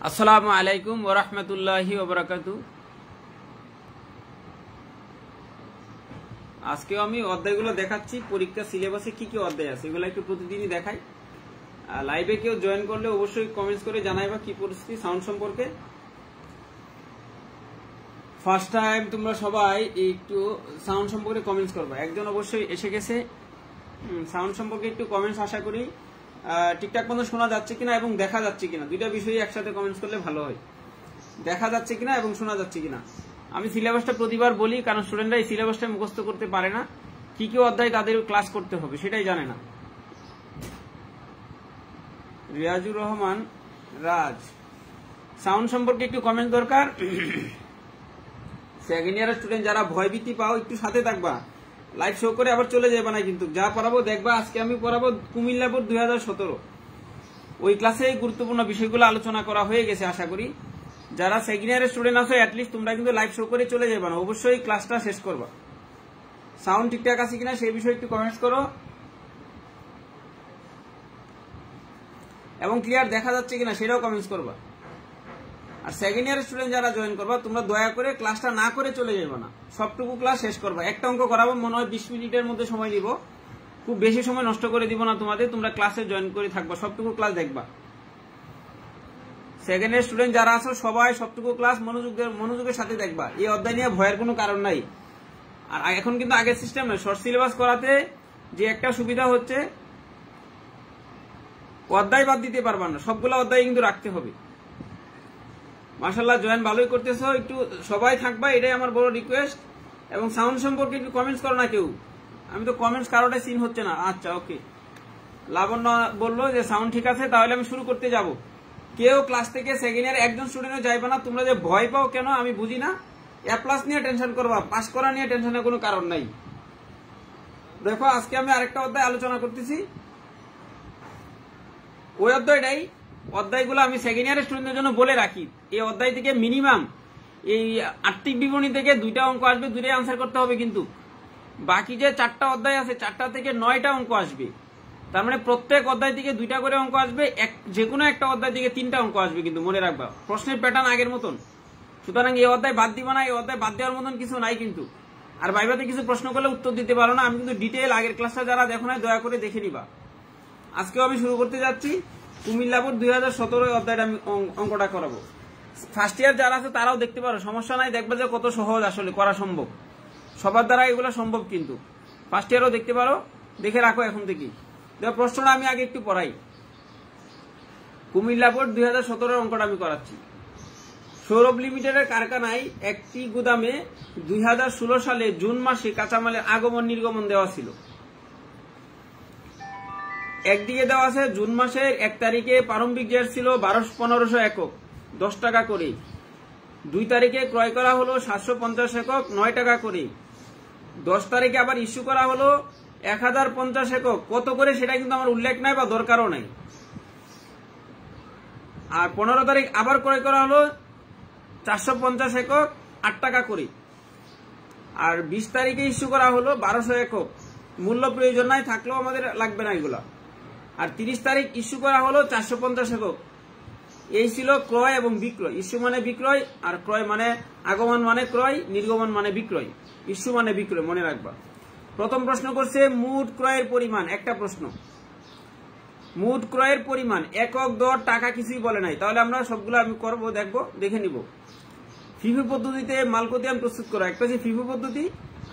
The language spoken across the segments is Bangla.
আসসালামু আলাইকুম ওয়া রাহমাতুল্লাহি ওয়া বারাকাতুহু। আজকে আমি অধ্যায়গুলো দেখাচ্ছি, পরীক্ষা সিলেবাসে কি কি অধ্যায় আছে এগুলো একটু প্রতিদিনই দেখাই। লাইভে কেউ জয়েন করলে অবশ্যই কমেন্টস করে জানাইবা কি পরিস্থিতি সাউন্ড সম্পর্কে। ফার্স্ট টাইম তোমরা সবাই একটু সাউন্ড সম্পর্কে কমেন্টস করবা। একজন অবশ্যই এসে গেছে, সাউন্ড সম্পর্কে একটু কমেন্টস আশা করি। ঠিকঠাক মতো শোনা যাচ্ছে কিনা এবং দেখা যাচ্ছে কিনা, দুইটা বিষয় একসাথে কমেন্টস করলে ভালো হয়। দেখা যাচ্ছে কিনা এবং শোনা যাচ্ছে কিনা। আমি সিলেবাসটা প্রতিবার বলি, কারণ স্টুডেন্টরা এই সিলেবাসটা মুখস্থ করতে পারে না, কি কি অধ্যায় তাদের ক্লাস করতে হবে সেটাই জানে না। রিয়াজুর রহমান রাজ, সাউন্ড সম্পর্কে একটু কমেন্ট দরকার। সেকেন্ড ইয়ারের স্টুডেন্ট যারা ভয়ভীতি পাও একটু সাথে থাকবা, লাইভ শো করে আবার চলে যাবে না কিন্তু। যা পড়াবো দেখবা, আজকে আমি পড়াবো কুমিল্লা বোর্ড 2017, ওই ক্লাসে গুরুত্বপূর্ণ বিষয়গুলো আলোচনা করা হয়ে গেছে আশা করি। যারা সেকেন্ড ইয়ারের স্টুডেন্ট আছো অ্যাটলিস্ট তোমরা কিন্তু লাইভ শো করে চলে যাবে না, অবশ্যই ক্লাসটা শেষ করবা। সাউন্ড ঠিকঠাক আছে কিনা সেই বিষয়ে একটু কমেন্টস করো, এবং ক্লিয়ার দেখা যাচ্ছে কিনা সেটাও কমেন্টস করবা। আর সেকেন্ড ইয়ারের স্টুডেন্ট যারা জয়েন করবা তোমরা দয়া করে ক্লাসটা না করে চলে যাবে না, সবটুকু ক্লাস শেষ করবা। একটা অঙ্ক করাবো, মনে হয় 20 মিনিটের মধ্যে সময় দিব, খুব বেশি সময় নষ্ট করে দিব না তোমাদের। তোমরা ক্লাসে জয়েন করে থাকবা, সবটুকু ক্লাস দেখবা। সেকেন্ড ইয়ার স্টুডেন্ট যারা আছো সবাই সবটুকু ক্লাস মনোযোগের সাথে দেখবা। এই অধ্যায় নিয়ে ভয়ের কোনো কারণ নাই। আর এখন কিন্তু আগের সিস্টেম নয়, শর্ট সিলেবাস করাতে যে একটা সুবিধা হচ্ছে অধ্যায় বাদ দিতে পারবা না, সবগুলো অধ্যায় কিন্তু রাখতে হবে। মাশাআল্লাহ জয়েন ভালোই করতেছো, একটু সবাই থাকবা, এটাই আমার বড় রিকোয়েস্ট। এবং সাউন্ড সম্পর্কে একটু কমেন্টস করো না কেউ, আমি তো কমেন্টস কারোটাই সিন হচ্ছে না। আচ্ছা ওকে, লাবণ্য বললো যে সাউন্ড ঠিক আছে, তাহলে আমি শুরু করতে যাব। কেউ ক্লাস থেকে সেকেন্ড ইয়ার একজন স্টুডেন্টও যাইবে না। তোমরা যে ভয় পাও কেন আমি বুঝি না। A+ নিয়ে টেনশন করবা, পাস করা নিয়ে টেনশনের কোনো কারণ নাই। দেখো আজকে আমি আরেকটা অধ্যায় আলোচনা করতেছি, ওই অধ্যায়গুলো আমি সেকেন্ড ইয়ারের স্টুডেন্টদের জন্য বলে রাখি। এই অধ্যায় থেকে মিনিমাম এই আর্থিক বিবরণী থেকে 2টা অঙ্ক আসবে, 2টাই আনসার করতে হবে কিন্তু। বাকি যে 4টা অধ্যায় আছে 4টা থেকে 9টা অঙ্ক আসবে, তার মানে প্রত্যেক অধ্যায় থেকে 2টা করে অঙ্ক আসবে, যে কোনো একটা অধ্যায় থেকে 3টা অঙ্ক আসবে কিন্তু, মনে রাখবা। প্রশ্নের প্যাটার্ন আগের মতন, সুতরাং এই অধ্যায় বাদ দিবা না, এই অধ্যায় বাদ দেওয়ার মতন কিছু নাই কিন্তু। আর ভাইভাতে কিছু প্রশ্ন করলে উত্তর দিতে পারো না, আমি কিন্তু ডিটেইল আগের ক্লাসটা যারা দেখো না দয়া করে দেখে নিবা। আজকেও আমি শুরু করতে যাচ্ছি কুমিল্লা বোর্ড 2017 অধ্যায়টা আমি অঙ্কটা করাবো। ফার্স্ট ইয়ার যারা আছে তারাও দেখতে পারো, সমস্যা নাই, দেখবে যে কত সহজ আসলে করা সম্ভব, সবার দ্বারা এগুলো সম্ভব কিন্তু। ফার্স্ট ইয়ারও দেখতে পারো, দেখে রাখো এখন থেকেই। দেখো প্রশ্নটা আমি আগে একটু পড়াই। কুমিল্লা বোর্ড 2017 অঙ্কটা আমি করাচ্ছি। সৌরভ লিমিটেডের কারখানায় একটি গুদামে 2016 সালে জুন মাসে কাঁচামালের আগমন নির্গমন দেওয়া ছিল। একদিকে দেওয়া আছে জুন মাসের 1 তারিখে প্রারম্ভিক রেট ছিল 1200-1500 একক 10 টাকা করে। 2 তারিখে ক্রয় করা হলো 750 একক 9 টাকা করে। 10 তারিখে আবার ইস্যু করা হলো 1050 একক, কত করে সেটা কিন্তু আমার উল্লেখ নাই বা দরকারও নাই। আর 15 তারিখ আবার ক্রয় করা হলো 450 একক 8 টাকা করে। আর 20 তারিখে ইস্যু করা হলো 1200 একক, মূল্য প্রয়োজন নাই, থাকলেও আমাদের লাগবে না এগুলা। আর 30 তারিখ ইস্যু করা হলো 450 একক। এই ছিল ক্রয় এবং বিক্রয়। ইস্যু মানে বিক্রয়, আর ক্রয় মানে আগমন মানে ক্রয়, নির্গমন মানে বিক্রয়, ইস্যু মানে বিক্রয়, মনে রাখবা। প্রথম প্রশ্ন করছে মোট ক্রয়ের পরিমাণ, একটা প্রশ্ন। মোট ক্রয়ের পরিমাণ একক দর টাকা কিছুই বলে নাই, তাহলে আমরা সবগুলো আমি করবো, দেখবো, দেখে নিব। ফিফো পদ্ধতিতে মালকতিয়ান প্রস্তুত করা, একটা হচ্ছে ফিফো পদ্ধতি,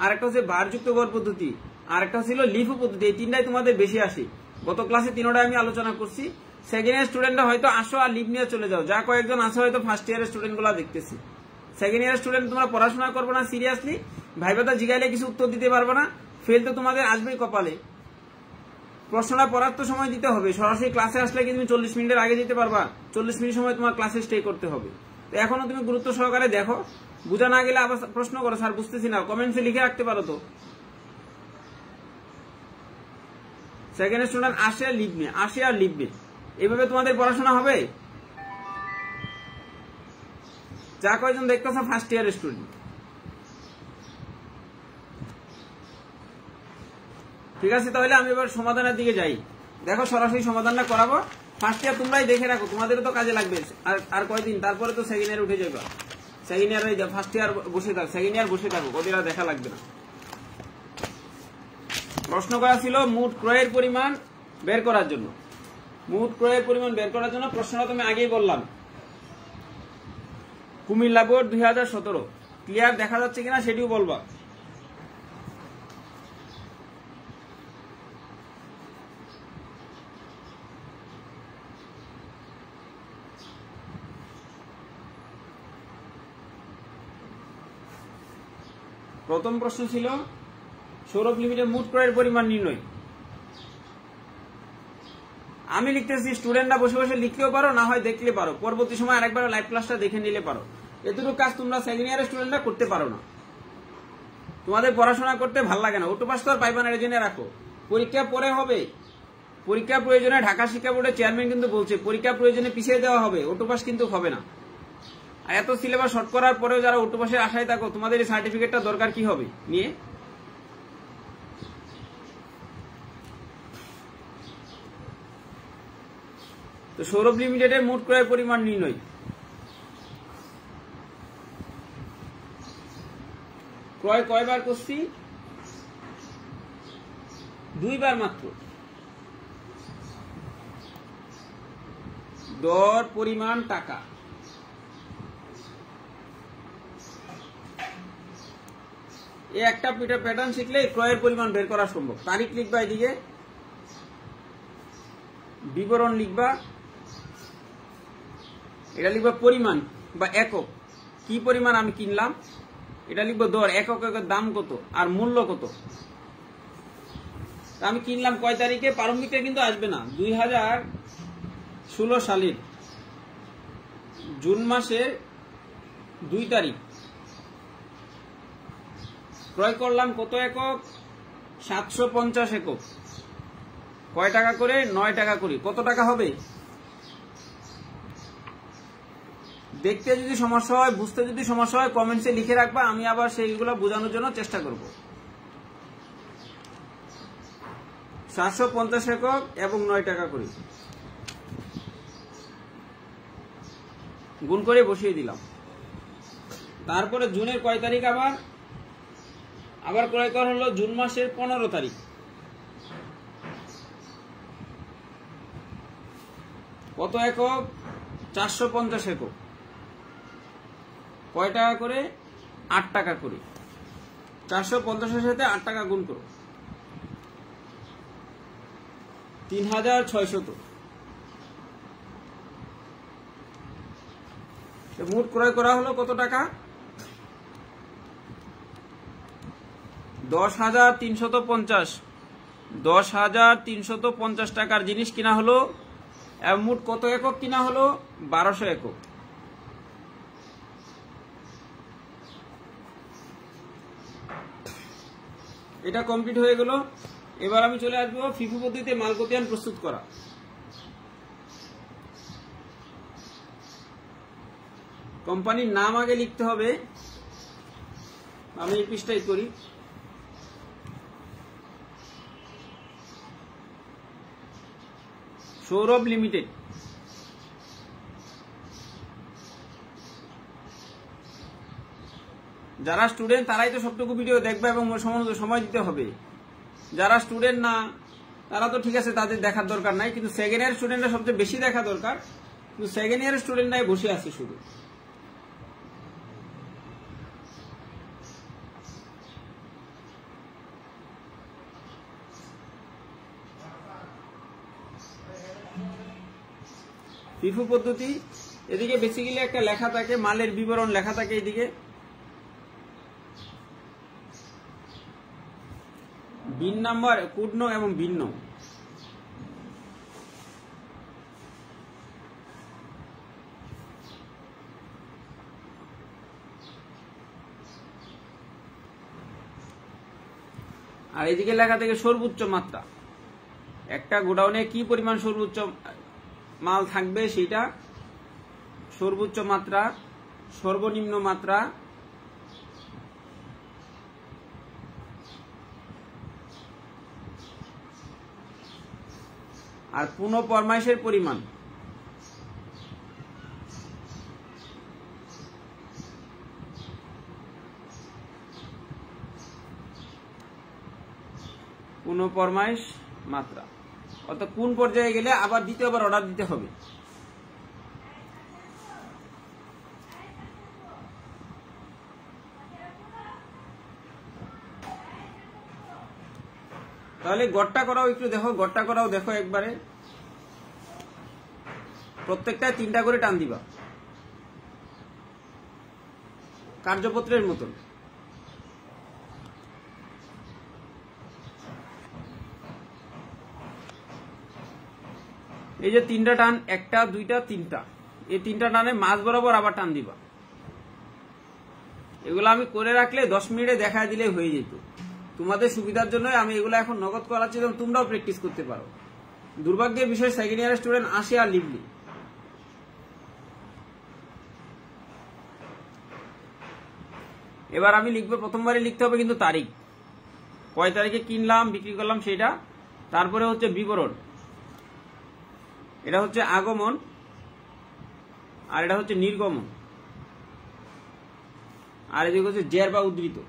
আর একটা হচ্ছে ভারযুক্ত গড় পদ্ধতি, আর একটা ছিল লিফো পদ্ধতি। এই তিনটাই তোমাদের বেশি আসে, গত ক্লাসে 3টা আমি আলোচনা করছি। সেকেন্ড ইয়ার স্টুডেন্টরা হয়তো আসো আর লিভ নিয়ে চলে যাও, যা কয়েকজন আসো হয়তো ফার্স্ট ইয়ারের স্টুডেন্ট গুলা দেখতেছি। সেকেন্ড ইয়ারের স্টুডেন্ট তোমরা পড়াশোনা করবে না সিরিয়াসলি, ভাইবাটা জিগাইলে কিছু উত্তর দিতে পারবে না, ফেল তো তোমাদের আসবেই কপালে। প্রশ্নটা পড়ার তো সময় দিতে হবে, সরাসরি ক্লাসে আসলে কি তুমি 40 মিনিটের আগে দিতে পারবা? 40 মিনিট সময় তোমার ক্লাসে স্টে করতে হবে। তো এখনো তুমি গুরুত্ব সহকারে দেখো, বুঝা না গেলে আবার প্রশ্ন করো, স্যার বুঝতেছি না, কমেন্টসে লিখে রাখতে পারো তো। সেকেন্ড স্টুডেন্ট আসে আর লিখবে, আসে আর লিখবে, এইভাবে তোমাদের পড়াশোনা হবে। যা কয়জন দেখতেছ ফার্স্ট ইয়ার স্টুডেন্ট, ঠিক আছে? তাহলে আমি এবার সমাধানের দিকে যাই। দেখো সরাসরি সমাধানটা করাবো, ফার্স্ট ইয়ার তোমরাই দেখে রাখো, তোমাদেরও তো কাজে লাগবে। আর কয়দিন, তারপরে তো সেকেন্ড ইয়ার উঠে যাবে। সেকেন্ড ইয়ার ফার্স্ট ইয়ার বসে থাকো, সেকেন্ড ইয়ার বসে থাকো, ওদের আর দেখা লাগবে না। প্রশ্ন করা ছিল মোট ক্রয়ের পরিমাণ বের করার জন্য। মোট ক্রয়ের পরিমাণ বের করার জন্য প্রশ্নটা তুমি আগেই বললাম, কুমিল্লা বোর্ড 2017। ক্লিয়ার দেখা যাচ্ছে কিনা সেটিও বলবা। প্রথম প্রশ্ন ছিল সৌরভ লিমিটেড মোট ক্রয়ের পরিমাণ নির্ণয়। আমি লিখতেছি, স্টুডেন্টরা বসে বসে লিখতেও পারো, না হয় দেখলে পারো, পরবর্তী সময় আরেকবার লাইভ ক্লাসটা দেখে নিলে পারো। এতটুকু কাজ তোমরা সেকেন্ড ইয়ারের স্টুডেন্টরা করতে পারো না, তোমাদের পড়াশোনা করতে ভালো লাগে না। অটোপাস তো আর পাইবা না, জেনে রাখো। পরীক্ষা পরে হবে, পরীক্ষা প্রয়োজনে ঢাকা শিক্ষা বোর্ডের চেয়ারম্যান কিন্তু বলছে পরীক্ষা প্রয়োজনে পিছিয়ে দেওয়া হবে, অটোপাস কিন্তু হবে না। আর এত সিলেবাস শর্ট করার পরেও যারা অটোপাসের আশায় থাকো, তোমাদের এই সার্টিফিকেটটা দরকার কি হবে নিয়ে? তো সৌরভ লিমিটেডের মোট ক্রয়ের পরিমাণ নির্ণয়। ক্রয় কয়বার করছি? 2 বার মাত্র। দর পরিমাণ টাকা। এই একটা প্যাটার্ন শিখলে ক্রয়ের পরিমাণ বের করা সম্ভব। তারিখ লিখবা, এদিকে বিবরণ লিখবা, এটা লিখবা পরিমাণ বা একক, কি পরিমাণ আমি কিনলাম, এটা লিখবো দর, এককের দাম কত আর মূল্য কত। আমি কিনলাম কয় তারিখে, প্রারম্ভিকটা কিন্তু আসবে না, 2016 সালের জুন মাসের 2 তারিখ ক্রয় করলাম। কত একক? 750 একক। কয় টাকা করে? 9 টাকা করে। কত টাকা হবে? দেখতে যদি সমস্যা হয়, বুঝতে যদি সমস্যা হয়, কমেন্টসে লিখে রাখবা, আমি আবার সেইগুলো বোঝানোর জন্য চেষ্টা করব। 750 একক এবং 9 টাকা করে গুণ করে বসিয়ে দিলাম। তারপরে জুনের কয় তারিখ? আবার ক্রয় করা হলো জুন মাসের 15 তারিখ। কত একক? 450 একক। কয় টাকা করে? 8 টাকা করে। 450-এর সাথে 8 টাকা গুণ করো, 3600। মোট ক্রয় করা হলো কত টাকা? 10,350। 10,350 টাকার জিনিস কিনা হলো। মোট কত একক কিনা হলো? 1200 একক। এটা কমপ্লিট হয়ে গেল। এবার আমি চলে আসবো ফিফো পদ্ধতিতে মাল খতিয়ান প্রস্তুত করা। কোম্পানির নাম আগে লিখতে হবে, আমি এই পৃষ্ঠায় করি। সৌরভ লিমিটেড। যারা স্টুডেন্ট তারাই তো সবটুকু ভিডিও দেখবে এবং সময় দিতে হবে। যারা স্টুডেন্ট না তারা তো ঠিক আছে, তাদের দেখার দরকার নাই, কিন্তু সেকেন্ড ইয়ার স্টুডেন্টরা সবচেয়ে বেশি দেখা দরকার। কিন্তু সেকেন্ড ইয়ারের স্টুডেন্টরাই বসে আছে শুধু। ফিফো পদ্ধতি, এদিকে বেসিক্যালি একটা লেখা থাকে, মালের বিবরণ লেখা থাকে এদিকে। বিন নাম্বার, কোড নং এবং বিন নং। আর এদিকে লেখা থাকে সর্বোচ্চ মাত্রা। একটা গোডাউনে কি পরিমাণ সর্বোচ্চ মাল থাকবে সেটা, সর্বোচ্চ মাত্রা, সর্বনিম্ন মাত্রা, আর পুনঃ ফরমাইশের পরিমাণ পুনঃ ফরমাইশ মাত্রা, অর্থাৎ কোন পর্যায়ে গেলে আবার দ্বিতীয়বার অর্ডার দিতে হবে। তাহলে গড়টা করাও একটু দেখো, গড়টা করাও দেখো একবারে। প্রত্যেকটায় 3টা করে টান দিবা, কার্যপত্রের মতন। এই যে 3টা টান, 1টা 2টা 3টা, এই 3টা টানে মাঝ বরাবর আবার টান দিবা। এগুলো আমি করে রাখলে 10 মিনিটে দেখা দিলে হয়ে যেত। তোমাদের সুবিধার জন্য আমি এগুলো এখন নগদ করাচ্ছি, এবং তোমরাও প্র্যাকটিস করতে পারো। দুর্ভাগ্যের বিষয় সেকেন্ড ইয়ারের স্টুডেন্ট আসে আর লিখলি। এবার আমি লিখবো, প্রথমবারে লিখতে হবে কিন্তু তারিখ, কয় তারিখে কিনলাম বিক্রি করলাম সেটা। তারপরে হচ্ছে বিবরণ, এটা হচ্ছে আগমন, আর এটা হচ্ছে নির্গমন, আর এদিকে হচ্ছে জের বা উদ্ধৃত।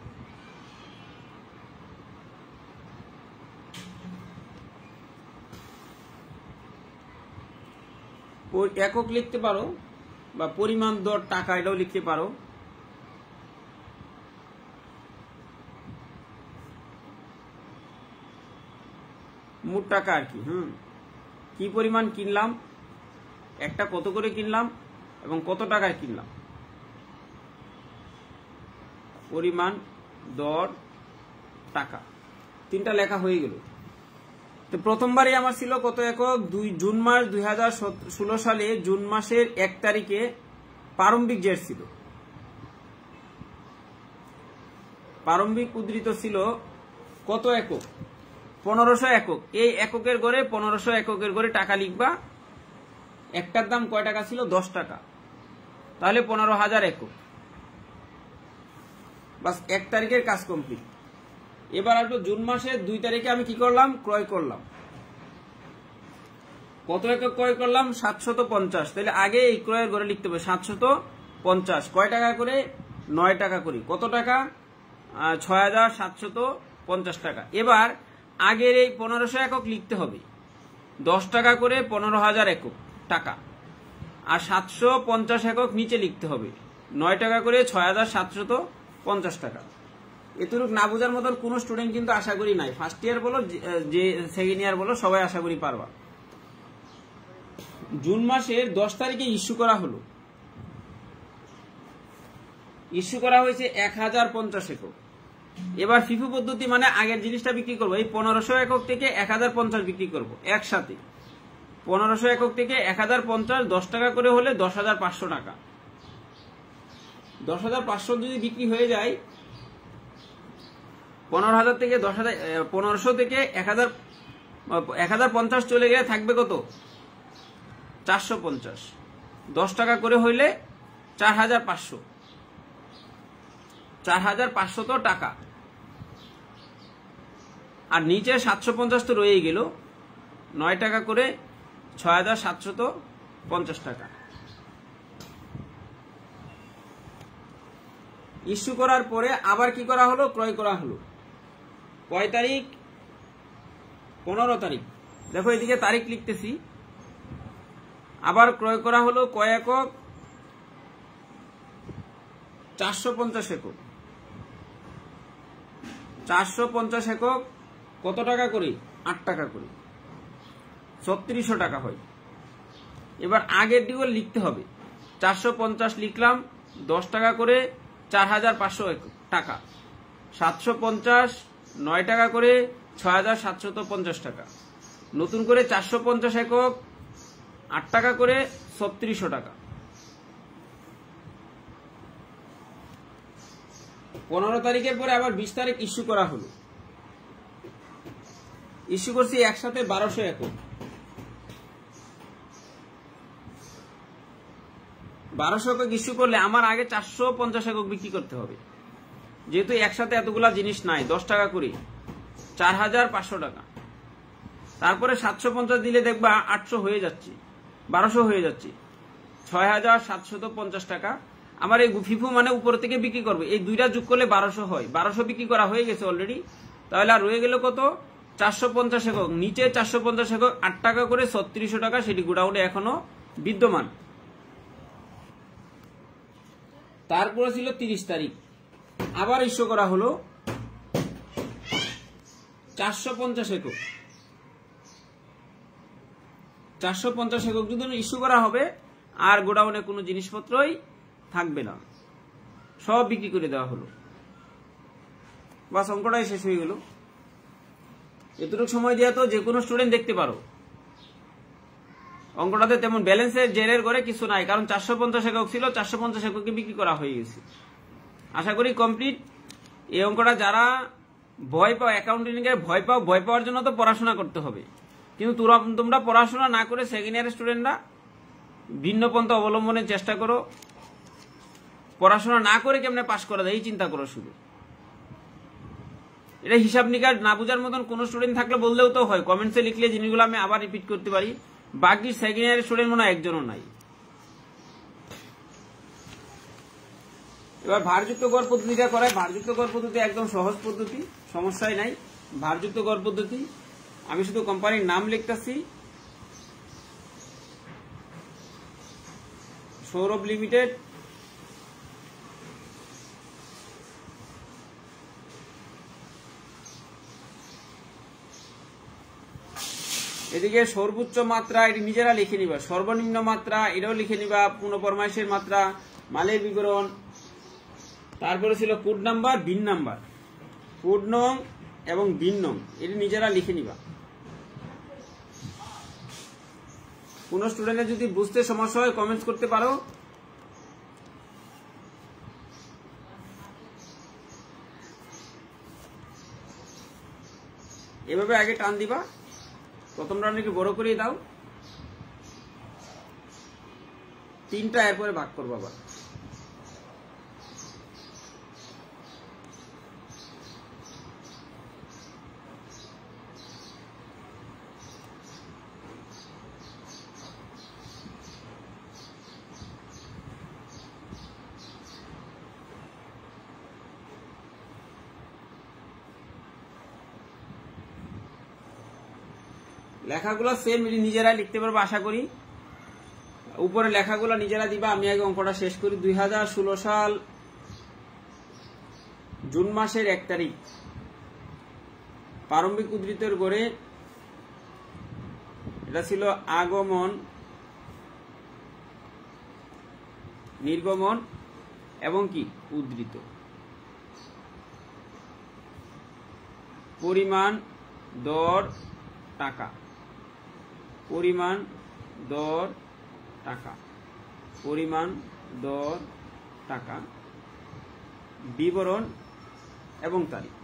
একক লিখতে পারো, বা পরিমাণ দর টাকা এটাও লিখতে পারো। মোট টাকা আর কি, কি পরিমাণ কিনলাম, একটা কত করে কিনলাম এবং কত টাকায় কিনলাম। পরিমাণ, দর, টাকা, 3টা লেখা হয়ে গেল। তো প্রথমবারই আমার ছিল কত একক, জুন মাস 2016 সালে জুন মাসের 1 তারিখে প্রারম্ভিক জের ছিল। প্রারম্ভিক উদ্ধৃত ছিল কত একক, 1500 একক। এই এককের গড়ে 1500 এককের গড়ে টাকা লিখবা। একটার দাম কয় টাকা ছিল, 10 টাকা, তাহলে 15,000 একক। বাস 1 তারিখের কাজ কমপ্লিট। এবার আসবো জুন মাসের 2 তারিখে আমি কি করলাম, ক্রয় করলাম। কত একক ক্রয় করলাম, 750। তাহলে আগে এই ক্রয়ের গড়ে লিখতে হবে 750। কয় টাকা করে, 9 টাকা করে। কত টাকা, 6,750 টাকা। এবার আগের এই 1500 একক লিখতে হবে, 10 টাকা করে 15,000 একক টাকা, আর 750 একক নিচে লিখতে হবে, 9 টাকা করে 6,750 টাকা। এতটুকু না বোঝার মতন কোন স্টুডেন্ট কিন্তু আশা করি নাই। ফার্স্ট ইয়ার বলো, যে সেকেন্ড ইয়ার বলো, সবাই আশা করি পারবা। জুন মাসের 10 তারিখে ইস্যু করা হলো, ইস্যু করা হয়েছে 1050 একক। এবার ফিফু পদ্ধতি মানে আগের জিনিসটা বিক্রি করবো, এই 1500 একক থেকে 1050 বিক্রি করবো একসাথে। 1500 একক থেকে 1050, 10 টাকা করে হলে 10,500 টাকা। 10,500 যদি বিক্রি হয়ে যায়, 15,000 থেকে 10,000, 1500 থেকে 1050 চলে গেলে থাকবে কত, 450। 10 টাকা করে হইলে 4,500, 4,500 তো টাকা। আর নিচে 750 তো রয়েই গেল, 9 টাকা করে 6,750 টাকা। ইস্যু করার পরে আবার কি করা হলো, ক্রয় করা হলো। কয় তারিখ, 15 তারিখ। দেখো এদিকে তারিখ লিখতেছি। আবার ক্রয় করা হলো কয় একক, 450 একক। 450 একক কত টাকা করে, 8 টাকা করে, 3600 টাকা হয়। এবার আগের দিকে লিখতে হবে, 450 লিখলাম, 10 টাকা করে 4,500 টাকা, 750, 9 টাকা করে 6,750 টাকা। নতুন করে 450 একক, 8 টাকা করে 3600 টাকা। 15 তারিখের পরে আবার 20 তারিখ ইস্যু করা হলো। ইস্যু করছি একসাথে 1200 একক। 1200 একক ইস্যু করলে আমার আগে 450 একক বিক্রি করতে হবে, যেহেতু একসাথে এতগুলা জিনিস নাই। 10 টাকা করে 4,500 টাকা। তারপরে 750 দিলে দেখবা 800 হয়ে যাচ্ছে, 1200 হয়ে যাচ্ছে, 6750 টাকা। আমার এই ফিফু মানে উপর থেকে বিক্রি করবে, এই দুইটা যোগ করলে 1200 হয়। 1200 বিক্রি করা হয়ে গেছে অলরেডি। তাহলে আর রয়ে গেল কত? 450 একক। নিচে 450 একক 8 টাকা করে 3600 টাকা, সেটি গোডাউনে এখনো বিদ্যমান। তারপরে ছিল 30 তারিখ, আবার ইস্যু করা হলো 450 একক। 450 একক যদি ইস্যু করা হবে, আর গোডাউনে কোনো জিনিসপত্রই থাকবে না, সব বিক্রি করে দেওয়া হলো। বাস, অঙ্কটাই শেষ হয়ে গেল। এতটুকু সময় দিয়ে তো যে কোনো স্টুডেন্ট দেখতে পারো। অঙ্কটাতে তেমন ব্যালেন্সের জেরের করে কিছু নাই, কারণ 450 একক ছিল, 450 এককে বিক্রি করা হয়ে গেছে। আশা করি কমপ্লিট। এই অঙ্কটা যারা ভয় পাও, অ্যাকাউন্টিং এর ভয় পাও, ভয় পাওয়ার জন্য তো পড়াশোনা করতে হবে, কিন্তু তোমরা পড়াশোনা না করে সেকেন্ড ইয়ারের স্টুডেন্টরা ভিন্ন পন্থা অবলম্বনের চেষ্টা করো। পড়াশোনা না করে কেমনে পাস করা যায় এই চিন্তা করো শুধু। এটা হিসাব নিকাশ না বোঝার মতন কোন স্টুডেন্ট থাকলে বললেও তো হয়, কমেন্টসে লিখলে জিনিসগুলো আমি আবার রিপিট করতে পারি। বাকি সেকেন্ড ইয়ারের স্টুডেন্ট মনে হয় একজনও নাই। এবার ভারযুক্ত গড় পদ্ধতিটা করায়। ভারযুক্ত গড় পদ্ধতি একদম সহজ পদ্ধতি, সমস্যাই নাই। ভারযুক্ত গড় পদ্ধতি আমি শুধু কোম্পানির নাম লিখতেছি, সৌরভ লিমিটেড, এদিকে সর্বোচ্চ মাত্রা এটি নিজেরা লিখে নিবা, সর্বনিম্ন মাত্রা এটাও লিখে নিবা, পুনঃফরমাইশের মাত্রা, মালের বিবরণ, তারপরে ছিল code number, bin number, code নং এবং বিন নং, এটি নিজেরা লিখে নিবা। কোন স্টুডেন্টের যদি বুঝতে সমস্যা হয় কমেন্টস করতে পারো। এভাবে আগে টান দিবা, প্রথম রাউন্ড একটু বড় করে দাও, 3টা এরপরে ভাগ করবো আবার। লেখাগুলো সেম নিজেরা লিখতে পারবো আশা করি। উপরে লেখাগুলো নিজেরা দিবা। আমি আগে অঙ্কটা শেষ করি। 2016 সাল জুন মাসের 1 তারিখ প্রারম্ভিক উদ্ধৃতের গড়ে এটা ছিল আগমন, নির্গমন এবং কি উদ্ধৃত। পরিমাণ, দর, টাকা, পরিমাণ, দর, টাকা, পরিমাণ, দর, টাকা, বিবরণ এবং তারিখ।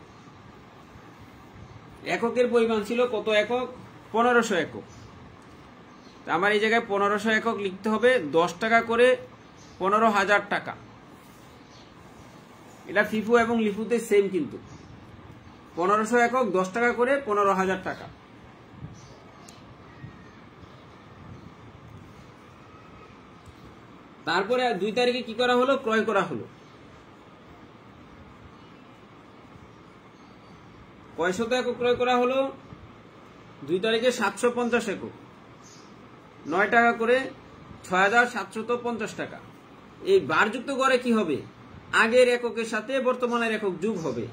এককের পরিমাণ ছিল কত একক? 1500 একক। আমার এই জায়গায় 1500 একক লিখতে হবে। 10 টাকা করে 15,000 টাকা। এটা ফিফু এবং লিফুতে সেম, কিন্তু 1500 একক 10 টাকা করে 15,000 টাকা। তারপরে 2 তারিখে কি করা হলো? ক্রয় করা হলো। কয়শত একক ক্রয় করা হলো? 2 তারিখে 750 একক, 9 টাকা করে 6,750 টাকা। এই বারযুক্ত গড়ে কি হবে? আগের এককের সাথে বর্তমানের একক যোগ হবে।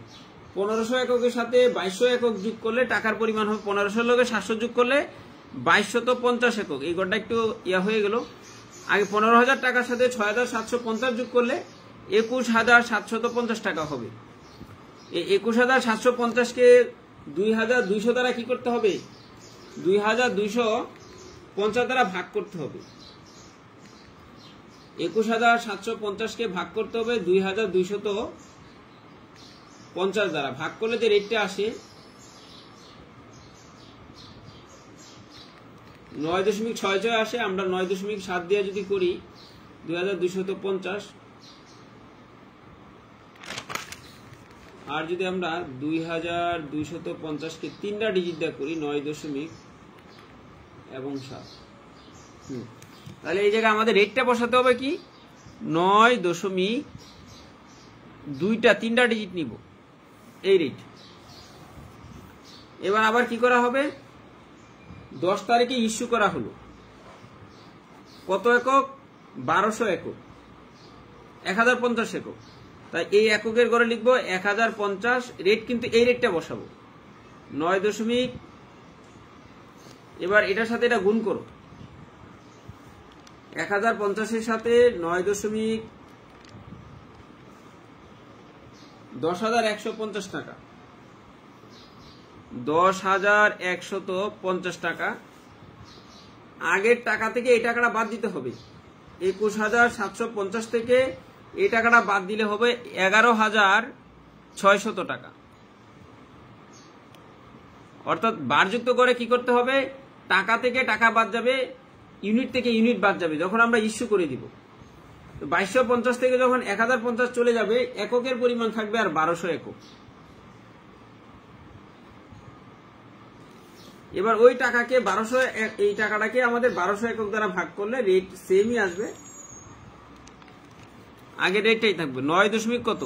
1500 এককের সাথে 2200 একক যোগ করলে টাকার পরিমাণ হবে 1500 লোকে 700 যোগ করলে 2250 একক। এই গড়টা একটু ইয়া হয়ে গেল। আগে 15,000 টাকার সাথে 6,750 যোগ করলে 21,750 টাকা হবে। এই 21,750 কে 2,200 দ্বারা কি করতে হবে? 2,250 দ্বারা ভাগ করতে হবে। 21,750 কে ভাগ করতে হবে 2,250 দ্বারা। ভাগ করলে যে রেটটা আসে 9.66 আসে। আমরা 9.7 দিয়ে যদি করি 2,250, আর যদি আমরা 2,250 কে 3টা ডিজিট দিয়ে করি 9.7 এবং 7। তাহলে এই জায়গায় আমাদের রেটটা বসাতে হবে কি 9.2টা ডিজিট নিব এই রেট। এবার আবার কি করা হবে 10 তারিখে ইস্যু করা হলো কত একক 1200 একক 1050 একক। তাই এই এককের ঘরে লিখবো 1050 রেট, কিন্তু এই রেটটা বসাবো 9 এবার এটার সাথে এটা গুণ করো 1050 সাথে 9.10,150 টাকা 10,150 টাকা। আগের টাকা থেকে এই টাকাটা বাদ দিতে হবে 21,750 থেকে এই টাকাটা বাদ দিলে হবে 11,600 টাকা। অর্থাৎ বারযুক্ত করে কি করতে হবে টাকা থেকে টাকা বাদ যাবে, ইউনিট থেকে ইউনিট বাদ যাবে যখন আমরা ইস্যু করে দিব। 2250 থেকে যখন 1050 চলে যাবে এককের পরিমাণ থাকবে আর 1200 একক। এবার ওই টাকাকে 1200 এই টাকাটাকে আমাদের 1200 একক দ্বারা ভাগ করলে রেট সেমই আসবে, আগের রেটটাই থাকবে 9 কত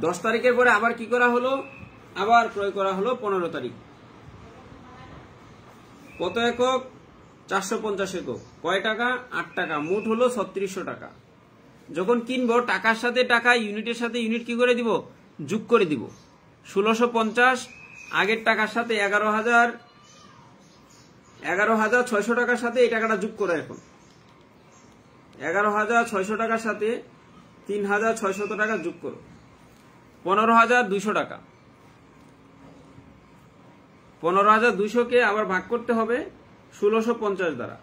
10 তারিখের পরে আবার কি করা হলো আবার ক্রয় করা হলো 15 তারিখ কত একক 450 একক। কয় টাকা 8 টাকা, মোট হলো 3600 টাকা। যখন কিনবো টাকার সাথে টাকা ইউনিটের সাথে ইউনিট কি করে দিব যোগ করে দিব 1650 আগের টাকার সাথে 11,600 টাকার সাথে এই টাকাটা যোগ করো। এখন 11,600 টাকার সাথে 3,600 টাকা যোগ করো 15,200 টাকা। 15,200 কে আবার ভাগ করতে হবে 1650 দ্বারা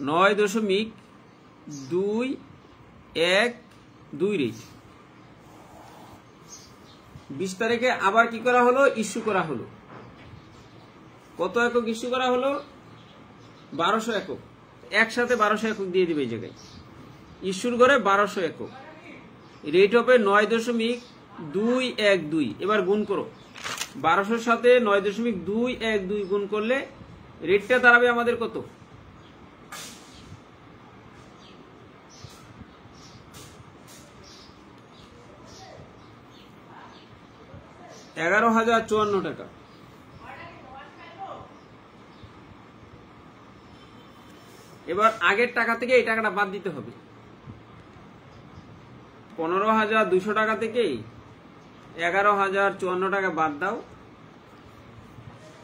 9.212 রেট। 20 তারিখে আবার কি করা হলো ইস্যু করা হলো কত একক ইস্যু করা হলো 1200 একক। একসাথে 1200 একক দিয়ে দিবে এই জায়গায় ইস্যুর ঘরে 1200 একক। রেট হবে 9.212। এবার গুণ করো 1200 সাথে 9.212 গুণ করলে রেটটা দাঁড়াবে আমাদের কত 11,054 টাকা। এবার আগের টাকা থেকে এই টাকাটা বাদ দিতে হবে 15,200 টাকা থেকে 11,054 টাকা বাদ দাও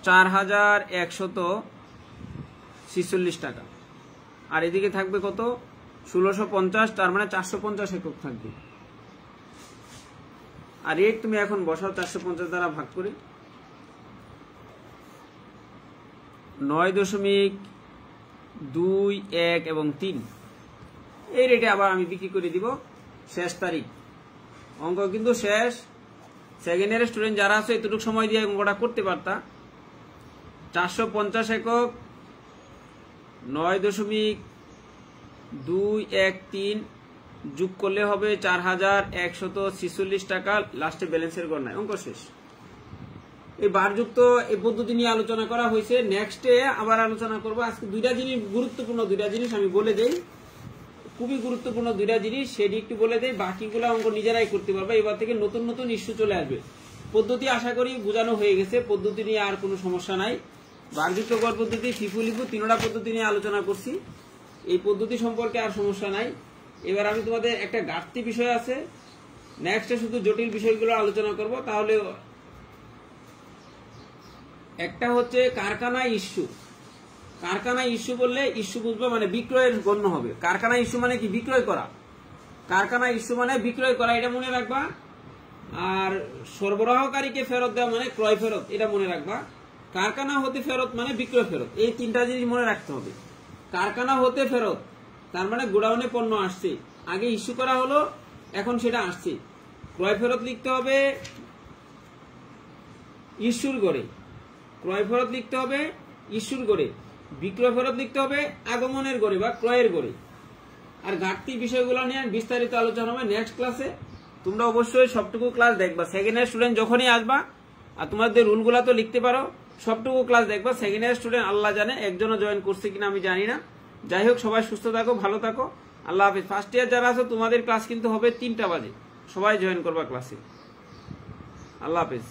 4,146 টাকা। আর এদিকে থাকবে কত 1650, তার মানে 450 একক থাকবে। আর রেট তুমি এখন বসাও 450 দ্বারা ভাগ করে 9.21 এবং 3 এই রেটে আবার আমি বিক্রি করে দিব। শেষ তারিখ অঙ্ক কিন্তু শেষ, সেকেন্ড ইয়ারের স্টুডেন্ট যারা আছে এতটুকু সময় দিয়ে অঙ্কটা করতে পারতা। 450 একক 9.213 যোগ করলে হবে 4,146 টাকা। লাস্টে ব্যালেন্সের গণনায় অঙ্ক শেষ। এই বারযুক্ত এই পদ্ধতি নিয়ে আলোচনা করা হয়েছে, নেক্সটে আবার আলোচনা করব। আজকে দুইটা জিনিস গুরুত্বপূর্ণ, দুইটা জিনিস আমি বলে দেই, খুবই গুরুত্বপূর্ণ দুইটা জিনিস, সেটি একটু বলে দেই। বাকিগুলো অঙ্ক নিজেরাই করতে পারবে। এবার থেকে নতুন নতুন ইস্যু চলে আসবে। পদ্ধতি আশা করি বোঝানো হয়ে গেছে, পদ্ধতি নিয়ে আর কোনো সমস্যা নাই। বারযুক্ত গড় পদ্ধতি, ফিফু লিফু, তিনটা পদ্ধতি নিয়ে আলোচনা করছি। এই পদ্ধতি সম্পর্কে আর সমস্যা নাই। এবার আমি তোমাদের একটা ঘাটতি বিষয় আছে, নেক্সটে শুধু জটিল বিষয়গুলো আলোচনা করব। তাহলে একটা হচ্ছে কারখানা ইস্যু। কারখানা ইস্যু বললে ইস্যু বুঝবো মানে বিক্রয়ের গণ্য হবে। কারখানা ইস্যু মানে কি বিক্রয় করা, কারখানা ইস্যু মানে বিক্রয় করা, এটা মনে রাখবা। আর সরবরাহকারীকে ফেরত দেওয়া মানে ক্রয় ফেরত, এটা মনে রাখবা। কারখানা হতে ফেরত মানে বিক্রয় ফেরত, এই তিনটা জিনিস মনে রাখতে হবে। কারখানা হতে ফেরত তার মানে গোডাউনে পণ্য আসছে, আগে ইস্যু করা হলো, এখন সেটা আসছে। ক্রয় ফেরত লিখতে হবে ইস্যুর গড়ে, ক্রয় ফেরত লিখতে হবে ইস্যুর গড়ে, বিক্রয় ফেরত লিখতে হবে আগমনের গড়ে বা ক্রয়ের গড়ে। আর ঘাটতি বিষয়গুলো নিয়ে বিস্তারিত আলোচনা হবে নেক্সট ক্লাসে। তোমরা অবশ্যই সবটুকু ক্লাস দেখবা। সেকেন্ড ইয়ার স্টুডেন্ট যখনই আসবা, আর তোমাদের রুলগুলা তো লিখতে পারো, সবটুকু ক্লাস দেখবা। সেকেন্ড ইয়ার স্টুডেন্ট আল্লাহ জানে, একজনও জয়েন করছে কিনা আমি জানি না। যাই হোক, সবাই সুস্থ থাকো, ভালো থাকো, আল্লাহ হাফিজ। ফার্স্ট ইয়ার যারা আছো তোমাদের ক্লাস কিন্তু হবে 3টা বাজে, সবাই জয়েন করবা ক্লাসে। আল্লাহ হাফিজ।